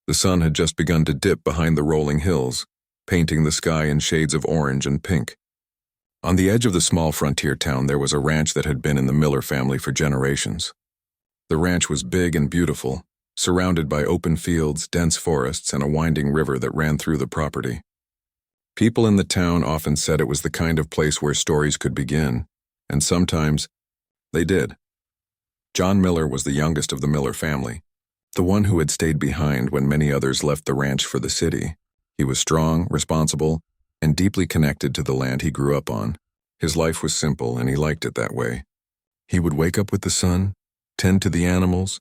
The sun had just begun to dip behind the rolling hills, painting the sky in shades of orange and pink. On the edge of the small frontier town there was a ranch that had been in the Miller family for generations. The ranch was big and beautiful, surrounded by open fields, dense forests, and a winding river that ran through the property. People in the town often said it was the kind of place where stories could begin, and sometimes they did. John Miller was the youngest of the Miller family, the one who had stayed behind when many others left the ranch for the city. He was strong, responsible, and deeply connected to the land he grew up on. His life was simple, and he liked it that way. He would wake up with the sun, tend to the animals,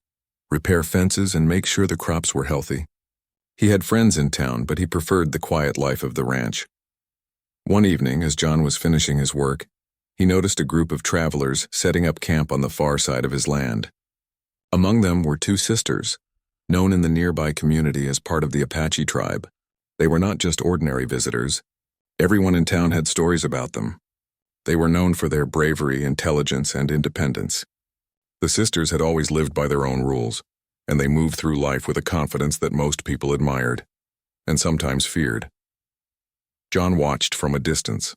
repair fences, and make sure the crops were healthy. He had friends in town, but he preferred the quiet life of the ranch. One evening, as John was finishing his work, he noticed a group of travelers setting up camp on the far side of his land. Among them were two sisters, known in the nearby community as part of the Apache tribe. They were not just ordinary visitors. Everyone in town had stories about them. They were known for their bravery, intelligence, and independence. The sisters had always lived by their own rules, and they moved through life with a confidence that most people admired, and sometimes feared. John watched from a distance.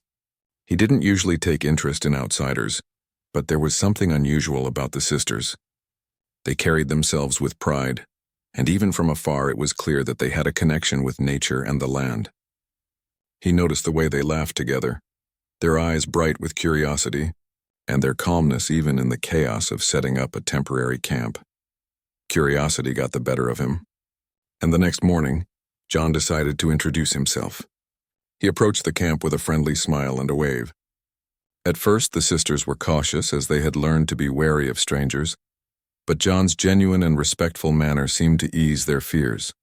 He didn't usually take interest in outsiders, but there was something unusual about the sisters. They carried themselves with pride, and even from afar it was clear that they had a connection with nature and the land. He noticed the way they laughed together, their eyes bright with curiosity, and their calmness even in the chaos of setting up a temporary camp. Curiosity got the better of him, and the next morning, John decided to introduce himself. He approached the camp with a friendly smile and a wave. At first, the sisters were cautious as they had learned to be wary of strangers, but John's genuine and respectful manner seemed to ease their fears.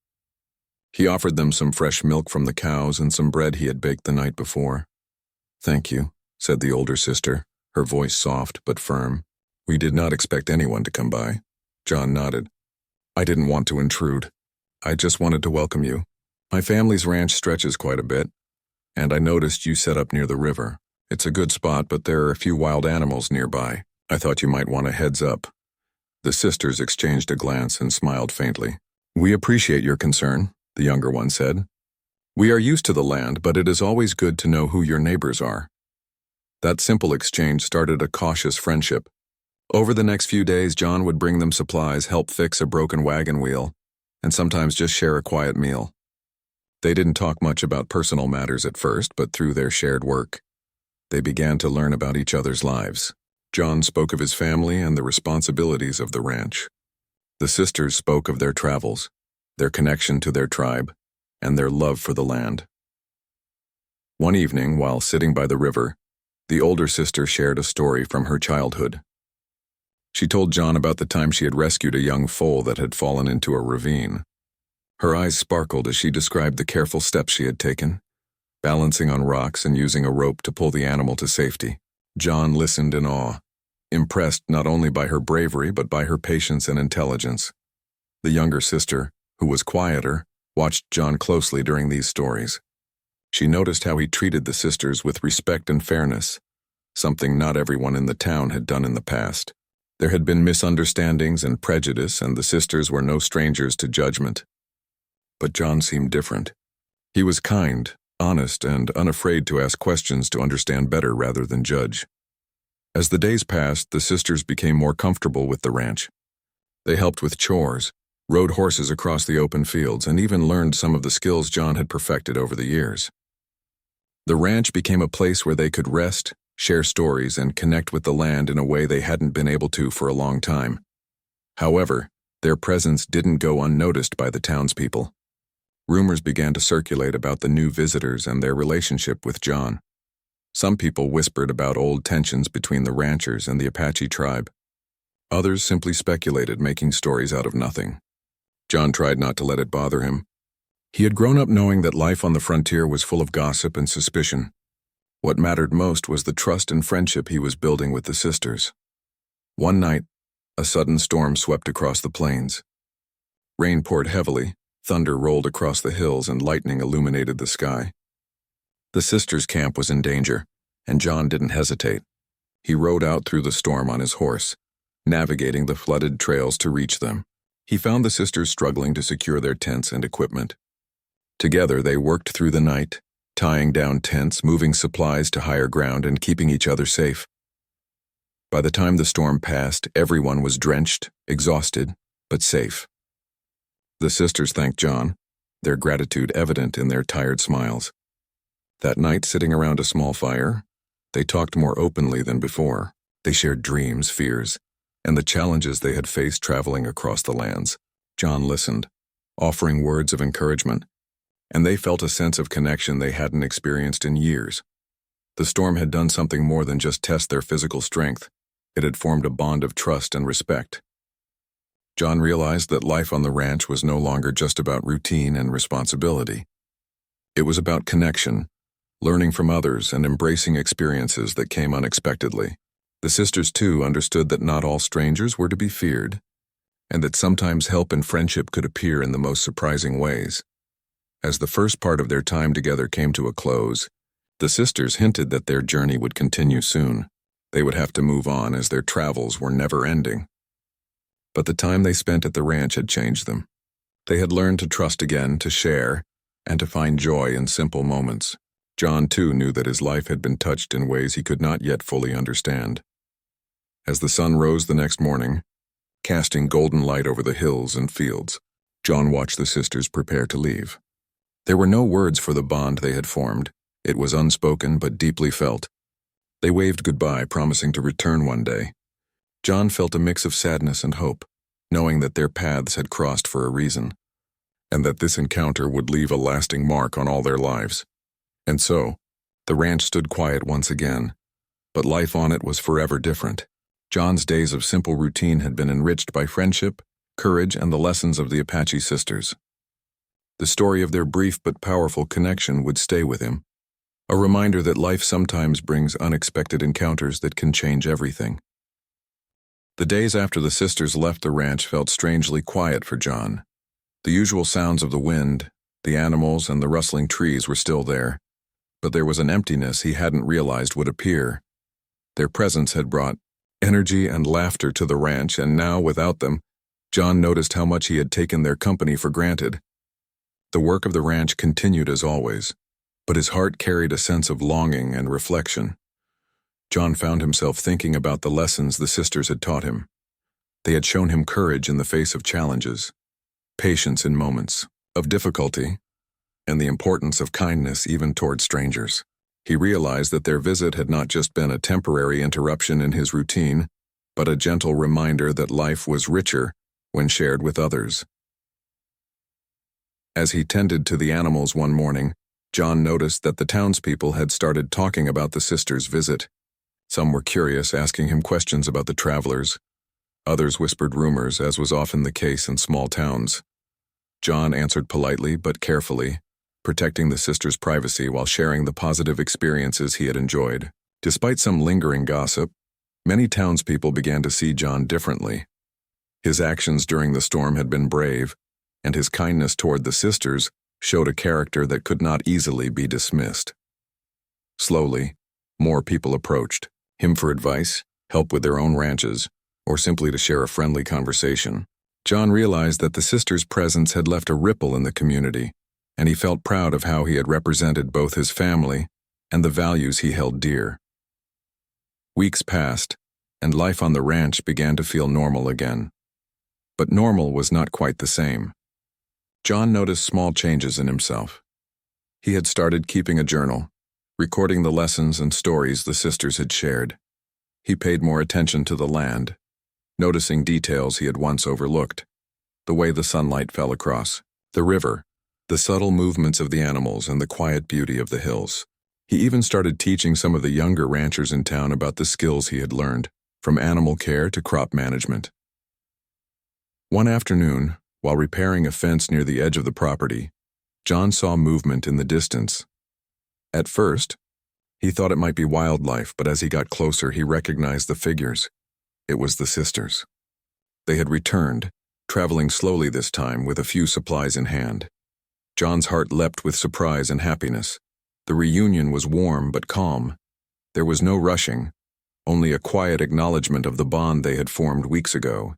He offered them some fresh milk from the cows and some bread he had baked the night before. "Thank you," said the older sister, her voice soft but firm. "We did not expect anyone to come by." John nodded. "I didn't want to intrude. I just wanted to welcome you. My family's ranch stretches quite a bit, and I noticed you set up near the river. It's a good spot, but there are a few wild animals nearby. I thought you might want a heads up." The sisters exchanged a glance and smiled faintly. "We appreciate your concern," the younger one said. "We are used to the land, but it is always good to know who your neighbors are." That simple exchange started a cautious friendship. Over the next few days, John would bring them supplies, help fix a broken wagon wheel, and sometimes just share a quiet meal. They didn't talk much about personal matters at first, but through their shared work, they began to learn about each other's lives. John spoke of his family and the responsibilities of the ranch. The sisters spoke of their travels, their connection to their tribe, and their love for the land. One evening, while sitting by the river, the older sister shared a story from her childhood. She told John about the time she had rescued a young foal that had fallen into a ravine. Her eyes sparkled as she described the careful steps she had taken, balancing on rocks and using a rope to pull the animal to safety. John listened in awe, impressed not only by her bravery but by her patience and intelligence. The younger sister, who was quieter, watched John closely during these stories. She noticed how he treated the sisters with respect and fairness, something not everyone in the town had done in the past. There had been misunderstandings and prejudice, and the sisters were no strangers to judgment. But John seemed different. He was kind, honest, and unafraid to ask questions to understand better rather than judge. As the days passed, the sisters became more comfortable with the ranch. They helped with chores, rode horses across the open fields, and even learned some of the skills John had perfected over the years. The ranch became a place where they could rest, share stories, and connect with the land in a way they hadn't been able to for a long time. However, their presence didn't go unnoticed by the townspeople. Rumors began to circulate about the new visitors and their relationship with John. Some people whispered about old tensions between the ranchers and the Apache tribe. Others simply speculated, making stories out of nothing. John tried not to let it bother him. He had grown up knowing that life on the frontier was full of gossip and suspicion. What mattered most was the trust and friendship he was building with the sisters. One night, a sudden storm swept across the plains. Rain poured heavily, thunder rolled across the hills, and lightning illuminated the sky. The sisters' camp was in danger, and John didn't hesitate. He rode out through the storm on his horse, navigating the flooded trails to reach them. He found the sisters struggling to secure their tents and equipment. Together, they worked through the night, tying down tents, moving supplies to higher ground, and keeping each other safe. By the time the storm passed, everyone was drenched, exhausted, but safe. The sisters thanked John, their gratitude evident in their tired smiles. That night, sitting around a small fire, they talked more openly than before. They shared dreams, fears, and the challenges they had faced traveling across the lands. John listened, offering words of encouragement, and they felt a sense of connection they hadn't experienced in years. The storm had done something more than just test their physical strength. It had formed a bond of trust and respect. John realized that life on the ranch was no longer just about routine and responsibility. It was about connection, learning from others, and embracing experiences that came unexpectedly. The sisters, too, understood that not all strangers were to be feared, and that sometimes help and friendship could appear in the most surprising ways. As the first part of their time together came to a close, the sisters hinted that their journey would continue soon. They would have to move on as their travels were never ending. But the time they spent at the ranch had changed them. They had learned to trust again, to share, and to find joy in simple moments. John, too, knew that his life had been touched in ways he could not yet fully understand. As the sun rose the next morning, casting golden light over the hills and fields, John watched the sisters prepare to leave. There were no words for the bond they had formed. It was unspoken but deeply felt. They waved goodbye, promising to return one day. John felt a mix of sadness and hope, knowing that their paths had crossed for a reason, and that this encounter would leave a lasting mark on all their lives. And so, the ranch stood quiet once again, but life on it was forever different. John's days of simple routine had been enriched by friendship, courage, and the lessons of the Apache sisters. The story of their brief but powerful connection would stay with him, a reminder that life sometimes brings unexpected encounters that can change everything. The days after the sisters left the ranch felt strangely quiet for John. The usual sounds of the wind, the animals, and the rustling trees were still there, but there was an emptiness he hadn't realized would appear. Their presence had brought energy and laughter to the ranch, and now, without them, John noticed how much he had taken their company for granted. The work of the ranch continued as always, but his heart carried a sense of longing and reflection. John found himself thinking about the lessons the sisters had taught him. They had shown him courage in the face of challenges, patience in moments of difficulty, and the importance of kindness even toward strangers. He realized that their visit had not just been a temporary interruption in his routine, but a gentle reminder that life was richer when shared with others. As he tended to the animals one morning, John noticed that the townspeople had started talking about the sisters' visit. Some were curious, asking him questions about the travelers. Others whispered rumors, as was often the case in small towns. John answered politely but carefully, protecting the sisters' privacy while sharing the positive experiences he had enjoyed. Despite some lingering gossip, many townspeople began to see John differently. His actions during the storm had been brave, and his kindness toward the sisters showed a character that could not easily be dismissed. Slowly, more people approached him for advice, help with their own ranches, or simply to share a friendly conversation. John realized that the sisters' presence had left a ripple in the community, and he felt proud of how he had represented both his family and the values he held dear. Weeks passed, and life on the ranch began to feel normal again. But normal was not quite the same. John noticed small changes in himself. He had started keeping a journal, recording the lessons and stories the sisters had shared. He paid more attention to the land, noticing details he had once overlooked: the way the sunlight fell across the river, the subtle movements of the animals, and the quiet beauty of the hills. He even started teaching some of the younger ranchers in town about the skills he had learned, from animal care to crop management. One afternoon, while repairing a fence near the edge of the property, John saw movement in the distance. At first, he thought it might be wildlife, but as he got closer, he recognized the figures. It was the sisters. They had returned, traveling slowly this time with a few supplies in hand. John's heart leapt with surprise and happiness. The reunion was warm but calm. There was no rushing, only a quiet acknowledgement of the bond they had formed weeks ago.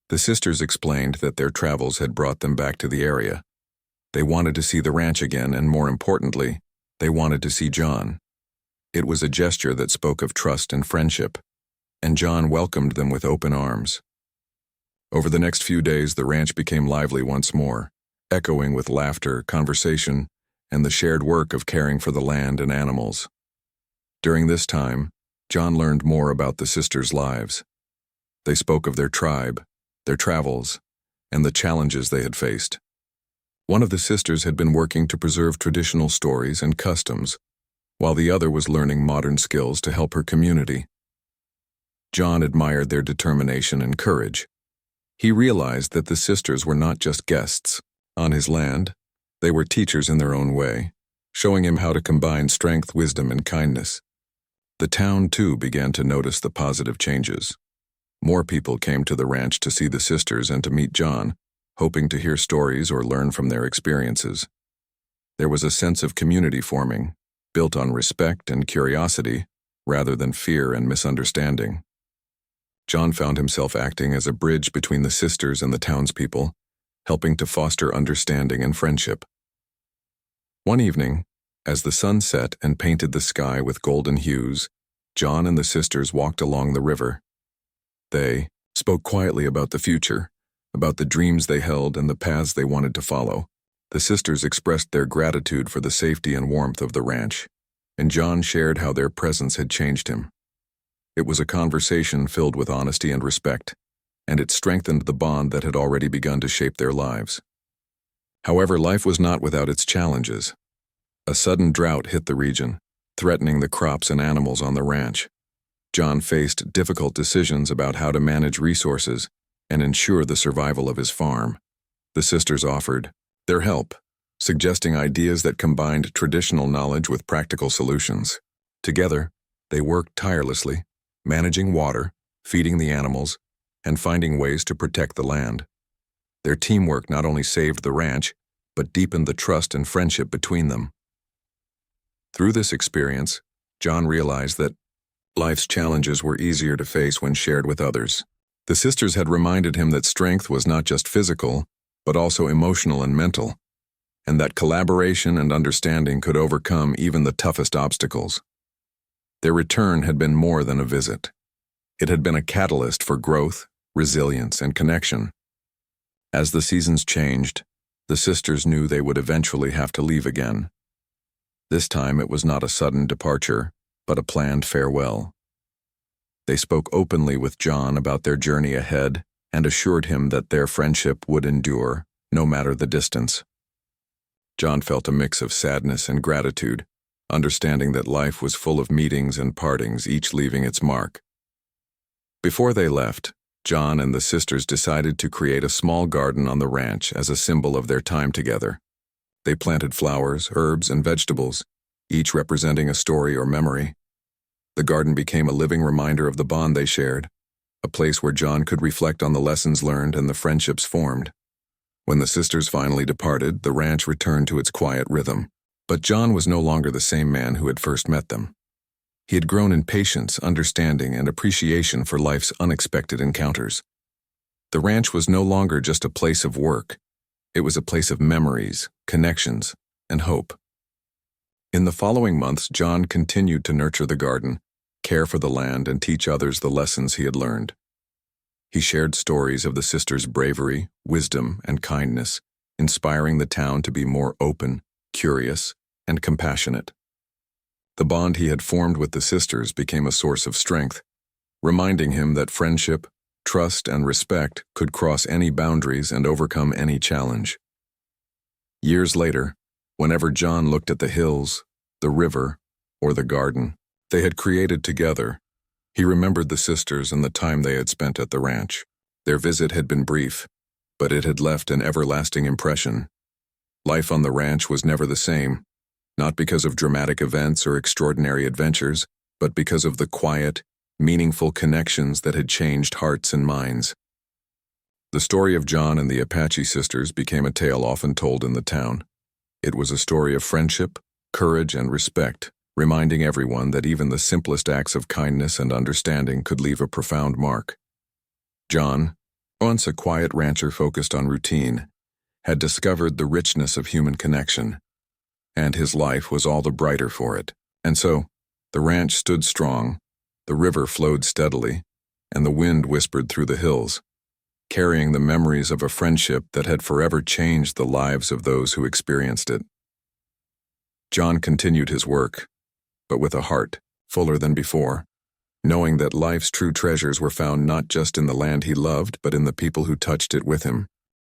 The sisters explained that their travels had brought them back to the area. They wanted to see the ranch again, and more importantly, they wanted to see John. It was a gesture that spoke of trust and friendship, and John welcomed them with open arms. Over the next few days, the ranch became lively once more, echoing with laughter, conversation, and the shared work of caring for the land and animals. During this time, John learned more about the sisters' lives. They spoke of their tribe, their travels, and the challenges they had faced. One of the sisters had been working to preserve traditional stories and customs, while the other was learning modern skills to help her community. John admired their determination and courage. He realized that the sisters were not just guests on his land. They were teachers in their own way, showing him how to combine strength, wisdom, and kindness. The town, too, began to notice the positive changes. More people came to the ranch to see the sisters and to meet John, hoping to hear stories or learn from their experiences. There was a sense of community forming, built on respect and curiosity, rather than fear and misunderstanding. John found himself acting as a bridge between the sisters and the townspeople, helping to foster understanding and friendship. One evening, as the sun set and painted the sky with golden hues, John and the sisters walked along the river. They spoke quietly about the future, about the dreams they held and the paths they wanted to follow. The sisters expressed their gratitude for the safety and warmth of the ranch, and John shared how their presence had changed him. It was a conversation filled with honesty and respect, and it strengthened the bond that had already begun to shape their lives. However, life was not without its challenges. A sudden drought hit the region, threatening the crops and animals on the ranch. John faced difficult decisions about how to manage resources and ensure the survival of his farm. The sisters offered their help, suggesting ideas that combined traditional knowledge with practical solutions. Together, they worked tirelessly, managing water, feeding the animals, and finding ways to protect the land. Their teamwork not only saved the ranch, but deepened the trust and friendship between them. Through this experience, John realized that life's challenges were easier to face when shared with others. The sisters had reminded him that strength was not just physical, but also emotional and mental, and that collaboration and understanding could overcome even the toughest obstacles. Their return had been more than a visit. It had been a catalyst for growth, resilience, and connection. As the seasons changed, the sisters knew they would eventually have to leave again. This time it was not a sudden departure, but a planned farewell. They spoke openly with John about their journey ahead and assured him that their friendship would endure, no matter the distance. John felt a mix of sadness and gratitude, understanding that life was full of meetings and partings, each leaving its mark. Before they left, John and the sisters decided to create a small garden on the ranch as a symbol of their time together. They planted flowers, herbs, and vegetables, each representing a story or memory. The garden became a living reminder of the bond they shared, a place where John could reflect on the lessons learned and the friendships formed. When the sisters finally departed, the ranch returned to its quiet rhythm. But John was no longer the same man who had first met them. He had grown in patience, understanding, and appreciation for life's unexpected encounters. The ranch was no longer just a place of work. It was a place of memories, connections, and hope. In the following months, John continued to nurture the garden, care for the land, and teach others the lessons he had learned. He shared stories of the sisters' bravery, wisdom, and kindness, inspiring the town to be more open, curious, and compassionate. The bond he had formed with the sisters became a source of strength, reminding him that friendship, trust, and respect could cross any boundaries and overcome any challenge. Years later, whenever John looked at the hills, the river, or the garden they had created together, he remembered the sisters and the time they had spent at the ranch. Their visit had been brief, but it had left an everlasting impression. Life on the ranch was never the same, not because of dramatic events or extraordinary adventures, but because of the quiet, meaningful connections that had changed hearts and minds. The story of John and the Apache sisters became a tale often told in the town. It was a story of friendship, courage, and respect, reminding everyone that even the simplest acts of kindness and understanding could leave a profound mark. John, Once a quiet rancher focused on routine, had discovered the richness of human connection, and his life was all the brighter for it. And so, the ranch stood strong, the river flowed steadily, and the wind whispered through the hills, carrying the memories of a friendship that had forever changed the lives of those who experienced it. John continued his work, but with a heart fuller than before, knowing that life's true treasures were found not just in the land he loved, but in the people who touched it with him.